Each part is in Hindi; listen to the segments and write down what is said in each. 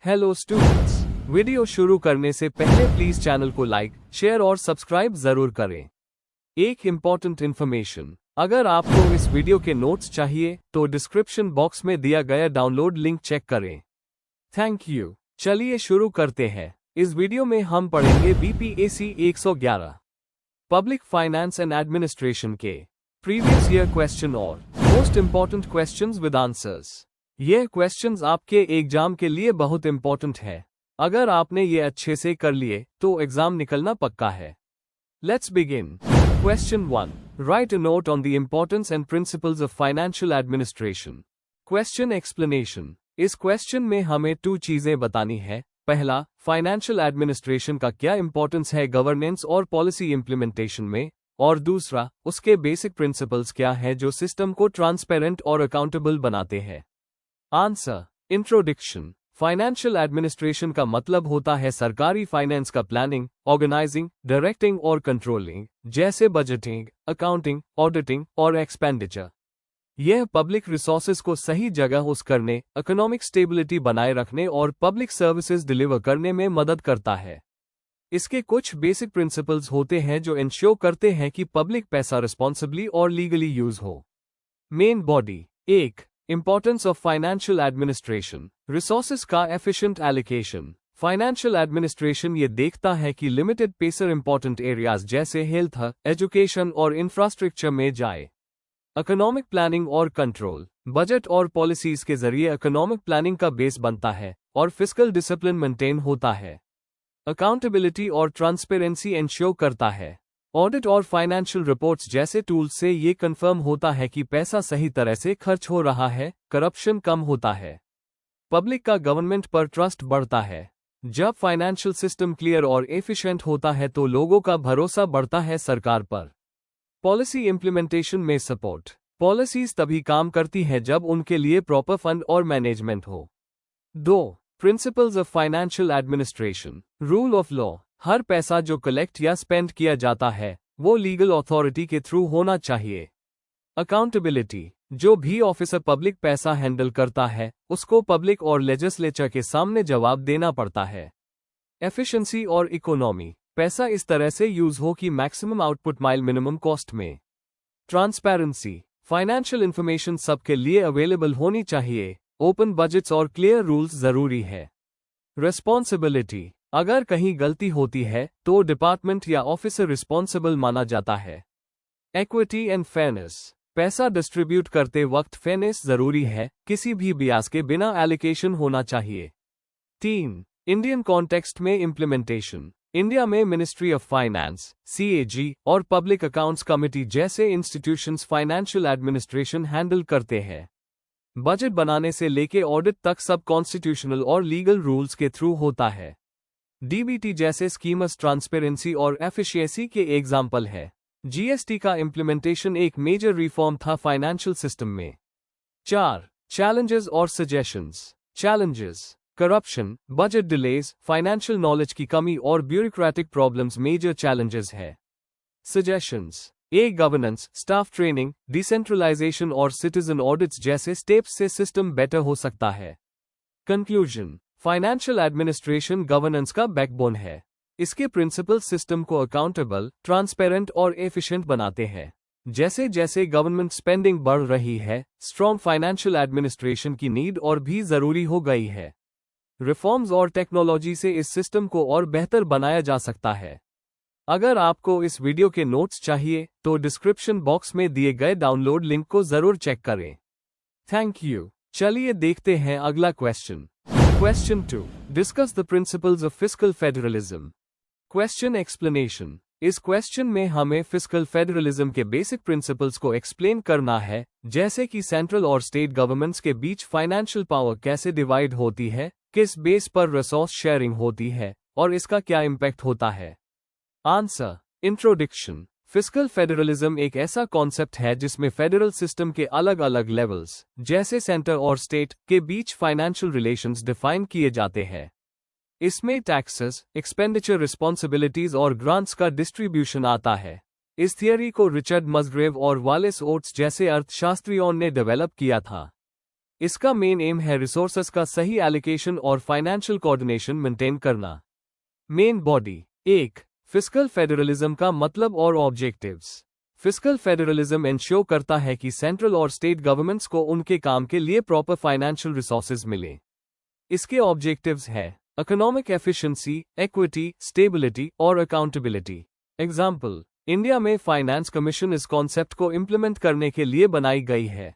हेलो स्टूडेंट्स, वीडियो शुरू करने से पहले प्लीज चैनल को लाइक, शेयर और सब्सक्राइब जरूर करें। एक इम्पॉर्टेंट इन्फॉर्मेशन, अगर आपको इस वीडियो के नोट्स चाहिए तो डिस्क्रिप्शन बॉक्स में दिया गया डाउनलोड लिंक चेक करें। Thank you. चलिए शुरू करते हैं। इस वीडियो में हम पढ़ेंगे BPSC 111 public finance and administration के प्रीवियस ईयर क्वेश्चन और most important questions with answers. ये क्वेश्चंस आपके एग्जाम के लिए बहुत इंपॉर्टेंट है। अगर आपने ये अच्छे से कर लिए तो एग्जाम निकलना पक्का है। Let's begin. Question 1, right a note on the importance and principles of financial administration. Question explanation. इस क्वेश्चन में हमें 2 चीजें बतानी है। पहला, फाइनेंशियल एडमिनिस्ट्रेशन का क्या इंपॉर्टेंस है गवर्नेंस और पॉलिसी इंप्लीमेंटेशन में, और दूसरा, उसके बेसिक प्रिंसिपल्स क्या है जो सिस्टम को ट्रांसपेरेंट और अकाउंटेबल बनाते हैं। आंसर। इंट्रोडक्शन। फाइनेंशियल एडमिनिस्ट्रेशन का मतलब होता है सरकारी फाइनेंस का प्लानिंग, ऑर्गेनाइजिंग, डायरेक्टिंग और कंट्रोलिंग, जैसे बजटिंग, अकाउंटिंग, ऑडिटिंग और एक्सपेंडिचर। यह पब्लिक रिसोर्सेज को सही जगह यूज करने, इकोनॉमिक स्टेबिलिटी बनाए रखने और पब्लिक सर्विसेज डिलीवर करने में मदद करता है। इसके कुछ बेसिक प्रिंसिपल्स होते हैं जो इंश्योर करते हैं कि पब्लिक पैसा रिस्पॉन्सिबली और लीगली यूज हो। Main body. 1. Importance of financial administration. Resources का एफिशिएंट एलोकेशन। फाइनेंशियल एडमिनिस्ट्रेशन ये देखता है कि लिमिटेड पैसा इंपॉर्टेंट एरियाज जैसे हेल्थ, एजुकेशन और इंफ्रास्ट्रक्चर में जाए। इकोनॉमिक प्लानिंग और कंट्रोल। बजट और पॉलिसीज के जरिए इकोनॉमिक प्लानिंग का बेस बनता है और फिस्कल डिसिप्लिन मेंटेन होता है। अकाउंटेबिलिटी और ट्रांसपेरेंसी इंश्योर करता है। ऑडिट और फाइनेंशियल रिपोर्ट्स जैसे टूल्स से ये कंफर्म होता है कि पैसा सही तरह से खर्च हो रहा है, करप्शन कम होता है। पब्लिक का गवर्नमेंट पर ट्रस्ट बढ़ता है। जब फाइनेंशियल सिस्टम क्लियर और एफिशिएंट होता है तो लोगों का भरोसा बढ़ता है सरकार पर। पॉलिसी इंप्लीमेंटेशन में सपोर्ट। पॉलिसीज तभी काम करती है जब उनके लिए प्रॉपर फंड और मैनेजमेंट हो। 2. Principles of financial administration. Rule of law. हर पैसा जो कलेक्ट या स्पेंड किया जाता है वो लीगल अथॉरिटी के थ्रू होना चाहिए। अकाउंटेबिलिटी। जो भी ऑफिसर पब्लिक पैसा हैंडल करता है उसको पब्लिक और लेजिस्लेचर के सामने जवाब देना पड़ता है। एफिशिएंसी और इकोनॉमी। पैसा इस तरह से यूज हो कि maximum output mile minimum cost में। ट्रांसपेरेंसी। फाइनेंशियल इंफॉर्मेशन सबके लिए अवेलेबल होनी चाहिए। ओपन बजट्स और क्लियर रूल्स जरूरी है। रिस्पॉन्सिबिलिटी। अगर कहीं गलती होती है तो डिपार्टमेंट या ऑफिसर रिस्पॉन्सिबल माना जाता है। Equity and fairness. पैसा डिस्ट्रीब्यूट करते वक्त फेयरनेस जरूरी है, किसी भी बियास के बिना एलोकेशन होना चाहिए। 3. इंडियन कॉन्टेक्स्ट में इम्प्लीमेंटेशन। इंडिया में मिनिस्ट्री ऑफ फाइनेंस, CAG और पब्लिक अकाउंट्स कमेटी जैसे इंस्टीट्यूशंस फाइनेंशियल एडमिनिस्ट्रेशन हैंडल करते हैं। बजट बनाने से लेके ऑडिट तक सब कॉन्स्टिट्यूशनल और लीगल रूल्स के थ्रू होता है। DBT जैसे स्कीम्स ट्रांसपेरेंसी और एफिशिएंसी के एग्जाम्पल है। GST का इम्प्लीमेंटेशन एक मेजर रिफॉर्म था फाइनेंशियल सिस्टम में। 4. चैलेंजेस और suggestions. Challenges. Corruption, budget delays, financial knowledge की कमी और ब्यूरोक्रेटिक प्रॉब्लम्स मेजर चैलेंजेस है। Suggestions. Governance, staff training, decentralisation और सिटीजन ऑडिट्स जैसे स्टेप्स से सिस्टम बेटर हो सकता है। कंक्लूजन। फाइनेंशियल एडमिनिस्ट्रेशन गवर्नेंस का बैकबोन है। इसके प्रिंसिपल सिस्टम को अकाउंटेबल, ट्रांसपेरेंट और एफिशिएंट बनाते हैं। जैसे जैसे गवर्नमेंट स्पेंडिंग बढ़ रही है, स्ट्रॉन्ग फाइनेंशियल एडमिनिस्ट्रेशन की नीड और भी जरूरी हो गई है। रिफॉर्म्स और टेक्नोलॉजी से इस सिस्टम को और बेहतर बनाया जा सकता है। अगर आपको इस वीडियो के नोट्स चाहिए तो डिस्क्रिप्शन बॉक्स में दिए गए डाउनलोड लिंक को जरूर चेक करें। Thank you. चलिए देखते हैं अगला question. Question 2. Discuss the principles of fiscal federalism. Question explanation. इस क्वेश्चन में हमें फिस्कल फेडरलिज्म के बेसिक प्रिंसिपल्स को एक्सप्लेन करना है, जैसे कि सेंट्रल और स्टेट गवर्नमेंट्स के बीच फाइनेंशियल पावर कैसे डिवाइड होती है, किस बेस पर रिसोर्स शेयरिंग होती है और इसका क्या इम्पैक्ट होता है। आंसर। इंट्रोडक्शन। फिस्कल फेडरलिज्म एक ऐसा कॉन्सेप्ट है जिसमें फेडरल सिस्टम के अलग अलग लेवल्स, जैसे सेंटर और स्टेट, के बीच फाइनेंशियल रिलेशंस डिफाइन किए जाते हैं। इसमें टैक्सेस, एक्सपेंडिचर रिस्पॉन्सिबिलिटीज और ग्रांट्स का डिस्ट्रीब्यूशन आता है। इस थियरी को रिचर्ड मसग्रेव और वालेस ओट्स जैसे अर्थशास्त्रियों ने डेवलप किया था। इसका मेन एम है रिसोर्सेस का सही एलोकेशन और फाइनेंशियल कोऑर्डिनेशन मेंटेन करना। Main body. 1. फिस्कल फेडरलिज्म का मतलब और ऑब्जेक्टिव्स। फिस्कल फेडरलिज्म इंश्योर करता है कि सेंट्रल और स्टेट गवर्नमेंट्स को उनके काम के लिए प्रॉपर फाइनेंशियल रिसोर्सेज मिले। इसके ऑब्जेक्टिव्स है इकोनॉमिक एफिशिएंसी, इक्विटी, स्टेबिलिटी और अकाउंटेबिलिटी। एग्जाम्पल, इंडिया में फाइनेंस कमीशन इस कॉन्सेप्ट को इम्प्लीमेंट करने के लिए बनाई गई है।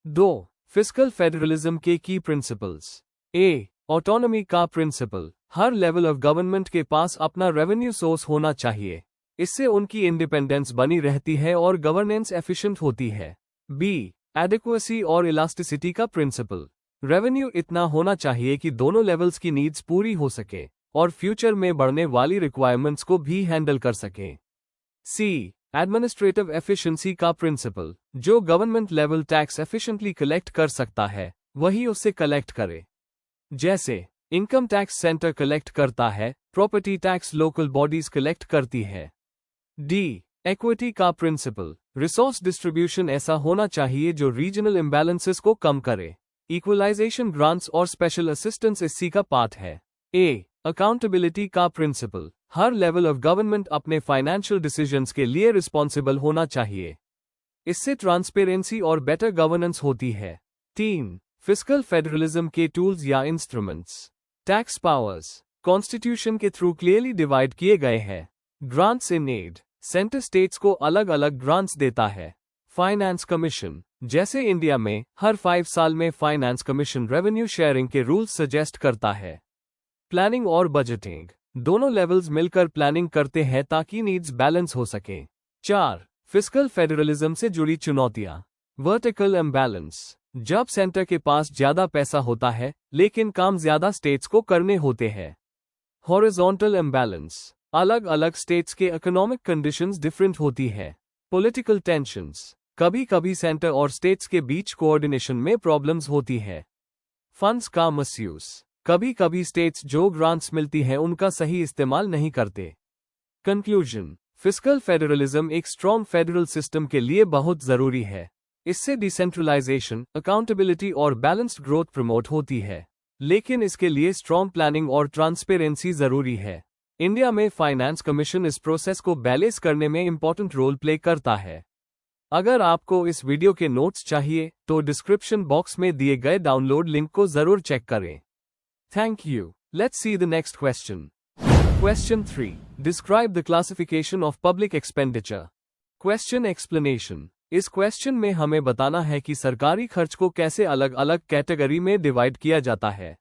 2. फिस्कल फेडरलिज्म के की प्रिंसिपल्स। ए. ऑटोनॉमी का प्रिंसिपल। हर लेवल ऑफ गवर्नमेंट के पास अपना रेवेन्यू सोर्स होना चाहिए। इससे उनकी इंडिपेंडेंस बनी रहती है और गवर्नेंस एफिशिएंट होती है। बी. एडिक्वेसी और इलास्टिसिटी का प्रिंसिपल। रेवेन्यू इतना होना चाहिए कि दोनों लेवल्स की नीड्स पूरी हो सके और फ्यूचर में बढ़ने वाली रिक्वायरमेंट्स को भी हैंडल कर सके। सी. एडमिनिस्ट्रेटिव एफिशिएंसी का प्रिंसिपल। जो government level tax efficiently collect कर सकता है वही उससे कलेक्ट करे। जैसे इनकम टैक्स सेंटर कलेक्ट करता है, property tax local bodies collect करती है। डी. इक्विटी का प्रिंसिपल। रिसोर्स डिस्ट्रीब्यूशन ऐसा होना चाहिए जो रीजनल इम्बैलेंसेस को कम करे। इक्वलाइजेशन ग्रांट्स और स्पेशल असिस्टेंस इसी का पार्ट है। ए. अकाउंटेबिलिटी का प्रिंसिपल। हर लेवल ऑफ गवर्नमेंट अपने फाइनेंशियल डिसीजंस के लिए रिस्पॉन्सिबल होना चाहिए। इससे ट्रांसपेरेंसी और बेटर गवर्नेंस होती है। 3. फिस्कल फेडरलिज्म के टूल्स या इंस्ट्रूमेंट्स। टैक्स पावर्स कॉन्स्टिट्यूशन के थ्रू क्लियरली डिवाइड किए गए हैं। Grants in aid. Centre states को अलग अलग ग्रांट्स देता है। Finance commission. जैसे इंडिया में हर 5 साल में फाइनेंस कमीशन रेवेन्यू शेयरिंग के रूल्स सजेस्ट करता है। प्लानिंग और बजटिंग। दोनों लेवल्स मिलकर प्लानिंग करते हैं ताकि नीड्स बैलेंस हो सके। 4. फिस्कल फेडरलिज्म से जुड़ी चुनौतियां। Vertical imbalance. जब सेंटर के पास ज्यादा पैसा होता है लेकिन काम ज्यादा स्टेट्स को करने होते हैं। Horizontal imbalance. अलग अलग स्टेट्स के इकोनॉमिक कंडीशंस डिफरेंट होती है। Political tensions. कभी कभी सेंटर और स्टेट्स के बीच कोऑर्डिनेशन में प्रॉब्लम्स होती है। फंड्स का मिसयूज। कभी कभी स्टेट्स जो ग्रांट्स मिलती हैं उनका सही इस्तेमाल नहीं करते। कंक्लूजन। फिस्कल फेडरलिज्म एक स्ट्रॉन्ग फेडरल सिस्टम के लिए बहुत जरूरी है। इससे डिसेंट्रलाइजेशन, अकाउंटेबिलिटी और बैलेंस्ड ग्रोथ प्रमोट होती है। लेकिन इसके लिए स्ट्रॉन्ग प्लानिंग और ट्रांसपेरेंसी जरूरी है। इंडिया में फाइनेंस कमीशन इस प्रोसेस को बैलेंस करने में इंपॉर्टेंट रोल प्ले करता है। अगर आपको इस वीडियो के नोट्स चाहिए तो डिस्क्रिप्शन बॉक्स में दिए गए डाउनलोड लिंक को जरूर चेक करें। Thank you. Let's see the next question. Question 3. Describe the classification of public expenditure. Question explanation. इस क्वेश्चन में हमें बताना है कि सरकारी खर्च को कैसे अलग अलग कैटेगरी में डिवाइड किया जाता है।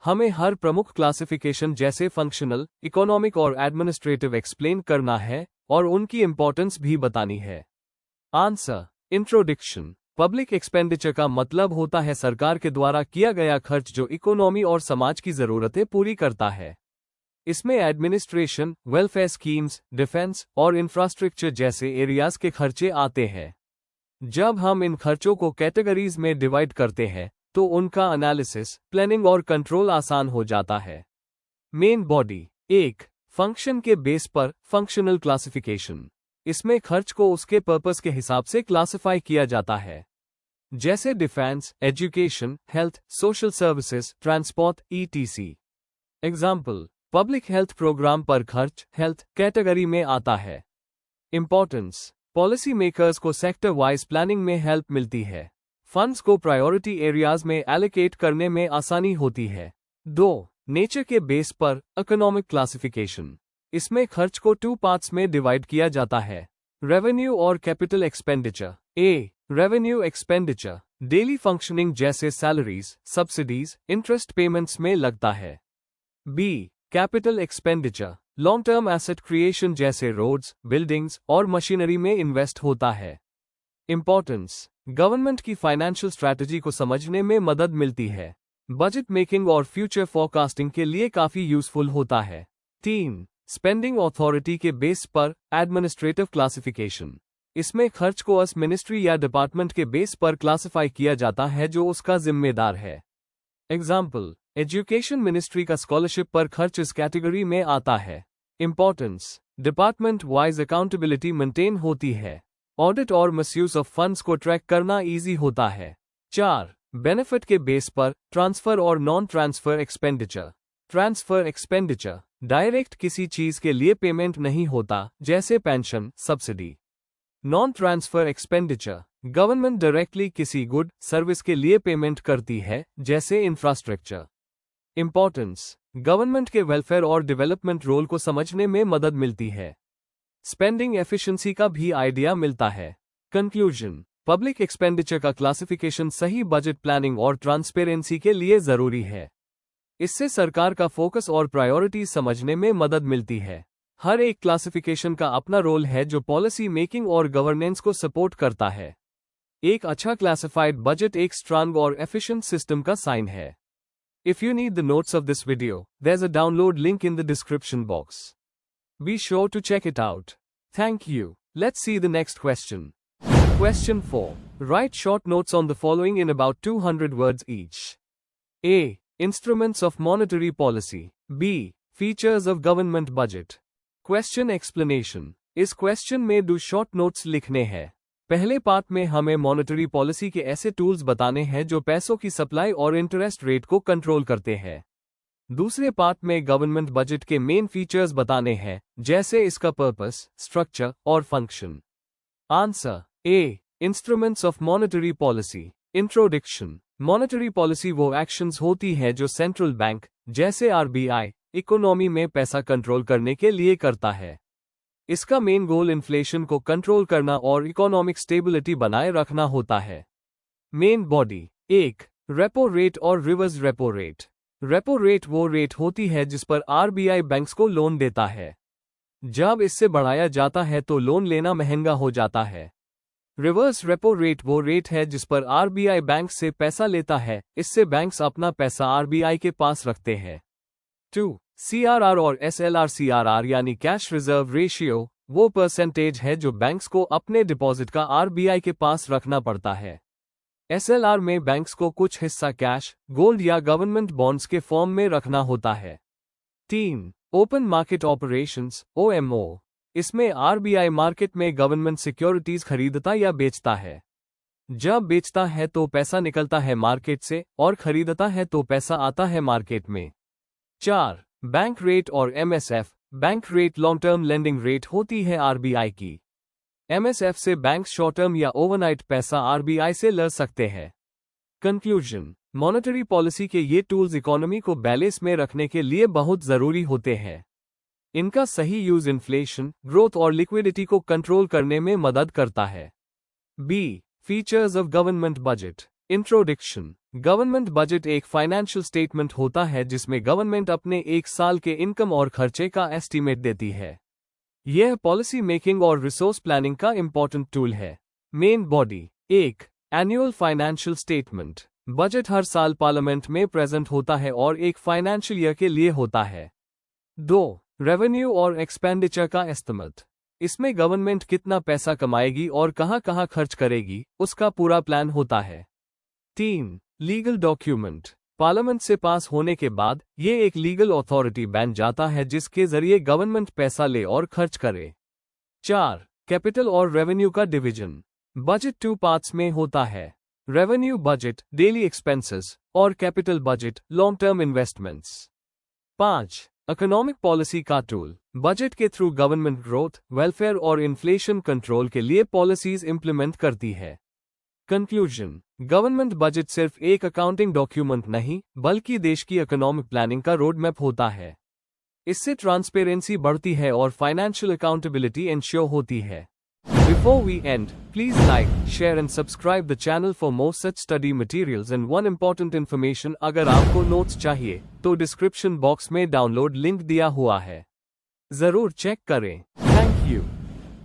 हमें हर प्रमुख क्लासिफिकेशन जैसे फंक्शनल, इकोनॉमिक और एडमिनिस्ट्रेटिव एक्सप्लेन करना है और उनकी इंपॉर्टेंस भी बतानी है। आंसर। इंट्रोडक्शन। पब्लिक एक्सपेंडिचर का मतलब होता है सरकार के द्वारा किया गया खर्च जो इकोनॉमी और समाज की जरूरतें पूरी करता है। इसमें एडमिनिस्ट्रेशन, वेलफेयर स्कीम्स, डिफेंस और इंफ्रास्ट्रक्चर जैसे एरियाज के खर्चे आते हैं। जब हम इन खर्चों को कैटेगरीज में डिवाइड करते हैं तो उनका एनालिसिस, प्लानिंग और कंट्रोल आसान हो जाता है। Main body. 1. फंक्शन के बेस पर फंक्शनल क्लासिफिकेशन। इसमें खर्च को उसके पर्पस के हिसाब से क्लासिफाई किया जाता है। जैसे defence, education, health, social services, transport, etc। Example, public health programme पर खर्च हेल्थ कैटेगरी में आता है। इंपॉर्टेंस। पॉलिसी मेकर्स को सेक्टर वाइज प्लानिंग में हेल्प मिलती है। फंड्स को प्रायोरिटी एरियाज में एलोकेट करने में आसानी होती है। 2. नेचर के बेस पर इकोनॉमिक क्लासिफिकेशन। इसमें खर्च को 2 पार्ट्स में डिवाइड किया जाता है। रेवेन्यू और capital expenditure. A. Revenue expenditure daily functioning जैसे सैलरीज, सब्सिडीज, इंटरेस्ट पेमेंट्स में लगता है। B. Capital expenditure long term asset creation जैसे रोड्स, बिल्डिंग्स और मशीनरी में इन्वेस्ट होता है। इंपॉर्टेंस। गवर्नमेंट की फाइनेंशियल स्ट्रैटेजी को समझने में मदद मिलती है। बजट मेकिंग और फ्यूचर फोरकास्टिंग के लिए काफी यूजफुल होता है। 3. स्पेंडिंग अथॉरिटी के बेस पर एडमिनिस्ट्रेटिव क्लासिफिकेशन। इसमें खर्च को अस मिनिस्ट्री या डिपार्टमेंट के बेस पर क्लासिफाई किया जाता है जो उसका जिम्मेदार है। एग्जाम्पल, एजुकेशन मिनिस्ट्री का स्कॉलरशिप पर खर्च इस कैटेगरी में आता है। Importance. Department wise accountability maintain होती है। ऑडिट और मिसयूज ऑफ फंड्स को ट्रैक करना इजी होता है। 4. बेनिफिट के बेस पर ट्रांसफर और non transfer expenditure. Transfer expenditure direct किसी चीज के लिए पेमेंट नहीं होता, जैसे pension, subsidy. Non transfer expenditure government directly किसी गुड, सर्विस के लिए पेमेंट करती है, जैसे इंफ्रास्ट्रक्चर। इंपॉर्टेंस गवर्नमेंट के वेलफेयर और डेवलपमेंट रोल को समझने में मदद मिलती है। स्पेंडिंग एफिशिएंसी का भी आइडिया मिलता है। कंक्लूजन पब्लिक एक्सपेंडिचर का क्लासिफिकेशन सही बजट प्लानिंग और ट्रांसपेरेंसी के लिए जरूरी है। इससे सरकार का फोकस और प्रायोरिटीज समझने में मदद मिलती है। हर एक क्लासिफिकेशन का अपना रोल है जो पॉलिसी मेकिंग और गवर्नेंस को सपोर्ट करता है। एक अच्छा क्लासिफाइड बजट एक स्ट्रांग और एफिशिएंट सिस्टम का साइन है। If you need the notes of this video, there's a download link in the description box. Be sure to check it out. Thank you. Let's see the next question. Question 4. Write short notes on the following in about 200 words each. A. Instruments of monetary policy. B. Features of government budget. Question explanation. इस question में 2 short notes लिखने हैं। पहले पार्ट में हमें मॉनेटरी पॉलिसी के ऐसे टूल्स बताने हैं जो पैसों की सप्लाई और इंटरेस्ट रेट को कंट्रोल करते हैं। दूसरे पार्ट में गवर्नमेंट बजट के मेन फीचर्स बताने हैं, जैसे इसका पर्पस, स्ट्रक्चर और function. Answer A. Instruments of monetary policy. Introduction monetary policy वो एक्शंस होती है जो सेंट्रल बैंक, जैसे आरबीआई, इकोनॉमी में पैसा कंट्रोल करने के लिए करता है। इसका मेन गोल इन्फ्लेशन को कंट्रोल करना और इकोनॉमिक स्टेबिलिटी बनाए रखना होता है। Main body 1. रेपो रेट और reverse repo rate. Repo rate वो रेट होती है जिस पर आरबीआई बैंक्स को लोन देता है। जब इससे बढ़ाया जाता है तो लोन लेना महंगा हो जाता है। रिवर्स रेपो रेट वो रेट है जिस पर आरबीआई बैंक से पैसा लेता है, इससे बैंक्स अपना पैसा आरबीआई के पास रखते हैं। 2. सीआरआर और एसएलआर। सीआरआर यानी कैश रिजर्व रेशियो वो परसेंटेज है जो बैंक्स को अपने डिपॉजिट का आरबीआई के पास रखना पड़ता है। एसएलआर में बैंक्स को कुछ हिस्सा कैश, गोल्ड या गवर्नमेंट बॉन्ड्स के फॉर्म में रखना होता है। 3. Open market operations OMO. इसमें आरबीआई मार्केट में गवर्नमेंट सिक्योरिटीज खरीदता या बेचता है। जब बेचता है तो पैसा निकलता है मार्केट से और खरीदता है तो पैसा आता है मार्केट में। 4. बैंक रेट और MSF. Bank rate long term lending rate होती है आरबीआई की। एमएसएफ से बैंक शॉर्ट टर्म या ओवरनाइट पैसा आरबीआई से ले सकते हैं। कंक्लूजन मॉनेटरी पॉलिसी के ये टूल्स इकोनॉमी को बैलेंस में रखने के लिए बहुत जरूरी होते हैं। इनका सही यूज इन्फ्लेशन, ग्रोथ और लिक्विडिटी को कंट्रोल करने में मदद करता है। B. Features of government budget. Introduction government budget एक फाइनेंशियल स्टेटमेंट होता है जिसमें गवर्नमेंट अपने एक साल के इनकम और खर्चे का एस्टीमेट देती है। यह पॉलिसी मेकिंग और रिसोर्स प्लानिंग का इंपॉर्टेंट टूल है। Main body 1. Annual financial statement. Budget हर साल पार्लियामेंट में प्रेजेंट होता है और एक फाइनेंशियल ईयर के लिए होता है। 2. रेवेन्यू और एक्सपेंडिचर का एस्टीमेट। इसमें गवर्नमेंट कितना पैसा कमाएगी और कहां खर्च करेगी, उसका पूरा प्लान होता है। 3. Legal document. पार्लियामेंट से पास होने के बाद ये एक लीगल अथॉरिटी बन जाता है जिसके जरिए गवर्नमेंट पैसा ले और खर्च करे। 4. कैपिटल और रेवेन्यू का डिवीजन। बजट 2 पार्ट्स में होता है। रेवेन्यू बजट डेली एक्सपेंसेस और capital budget long term investments. 5. Economic policy का टूल। बजट के थ्रू गवर्नमेंट ग्रोथ, वेलफेयर और इन्फ्लेशन कंट्रोल के लिए पॉलिसीज इंप्लीमेंट करती है। कंक्लूजन गवर्नमेंट बजट सिर्फ एक अकाउंटिंग डॉक्यूमेंट नहीं, बल्कि देश की इकोनॉमिक प्लानिंग का रोड मैप होता है। इससे ट्रांसपेरेंसी बढ़ती है और फाइनेंशियल अकाउंटेबिलिटी इंश्योर होती है। Before we end, please like, share and subscribe the channel for more such study materials and one important information अगर आपको नोट्स चाहिए तो डिस्क्रिप्शन बॉक्स में डाउनलोड लिंक दिया हुआ है, जरूर चेक करें। Thank you.